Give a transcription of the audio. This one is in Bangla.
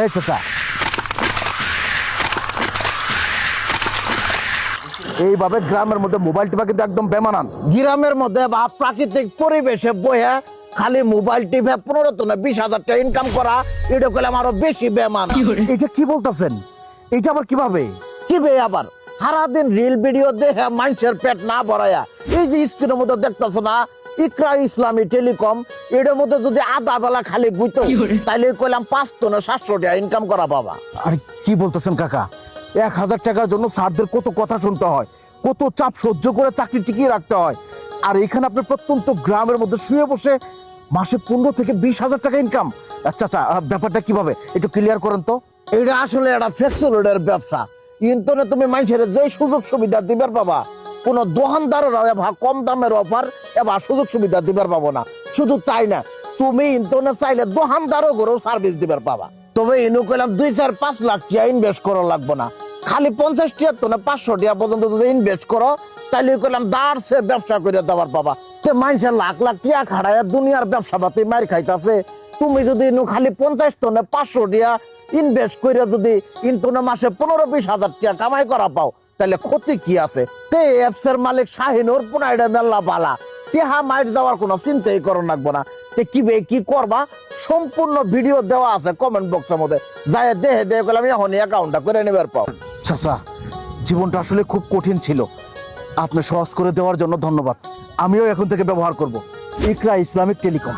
এই চাচা, এইভাবে গ্রামের মধ্যে মোবাইল টিপা কিন্তু একদম বেমানান। গ্রামের মধ্যে বা প্রাকৃতিক পরিবেশে বইয়া খালি মোবাইল টিপে 15 তো না 20,000 টাকা ইনকাম করা, এটা করলাম আরো বেশি বেমান। এটা কি বলতেছেন? এটা আবার কিভাবে? কি বে আবার সারাদিন রিল ভিডিও দেখে মানুষের পেট না ভরায়া, এই যে স্ক্রিনের মধ্যে দেখতেছ না ইকরা ইসলামী টেলিকম, এটার মধ্যে যদি আধা বেলা খালি গুইতো তাইলে কইলাম 5 তো না 700 টাকা ইনকাম করা বাবা। আরে কি বলতেছেন কাকা? 1000 টাকার জন্য স্যারদের কত কথা শুনতে হয়, কত চাপ সহ্য করে চাকরি টিকিয়ে রাখতে হয়। আর এখানে আপনি প্রত্যন্ত গ্রামের মধ্যে শুয়ে বসে মাসে 15 থেকে 20,000 টাকা ইনকাম। আচ্ছা আচ্ছা, ব্যাপারটা কিভাবে একটু ক্লিয়ার করেন তো। এটা আসলে একটা ফ্লেক্সিলোডের ব্যবসা। ইন্টারনেট তুমি মানুষের যে সুযোগ সুবিধা দিবার পাবা, কোন দোকানদারের কম দামের অফার এবার সুযোগ সুবিধা দিবার পাবো না। শুধু তাই না, তুমি ইন্টারনেট চাইলে দোকানদারও গরু সার্ভিস দিবার পাবা। তবে ইনু কইলাম 2-4-5 লাখ টাকা ইনভেস্ট করা লাগবে না, খালি 50 টাকা তো না 500 টাকা পর্যন্ত যদি ইনভেস্ট করো তাইলে কইলাম দাঁড়ছে ব্যবসা করে দেওয়ার পাবা। তে মানুষের লাখ লাখ টাকা খাড়ায় দুনিয়ার ব্যবসা পাতি মার খাইতাছে, তুমি যদি ইনু খালি 50 তো না 500 টাকা ইনভেস্ট করে যদি ইন্টারনেট মাসে 15-20,000 টাকা কামাই করা পাও, তাহলে ক্ষতি কি আছে? তে অ্যাপস এর মালিক শাহিনুর পুনাইডা মেল্লা বালা, টেহা মাইট দেওয়ার কোনো চিন্তাই করো লাগবো না। তে কি করবা সম্পূর্ণ ভিডিও দেওয়া আছে কমেন্ট বক্সের মধ্যে, যাই দেহে দেহে গেলাম এখনই অ্যাকাউন্টটা করে নেবার পাও। চাচা, জীবনটা আসলে খুব কঠিন ছিল, আপনি সহজ করে দেওয়ার জন্য ধন্যবাদ। আমিও এখন থেকে ব্যবহার করব ইকরা ইসলামিক টেলিকম।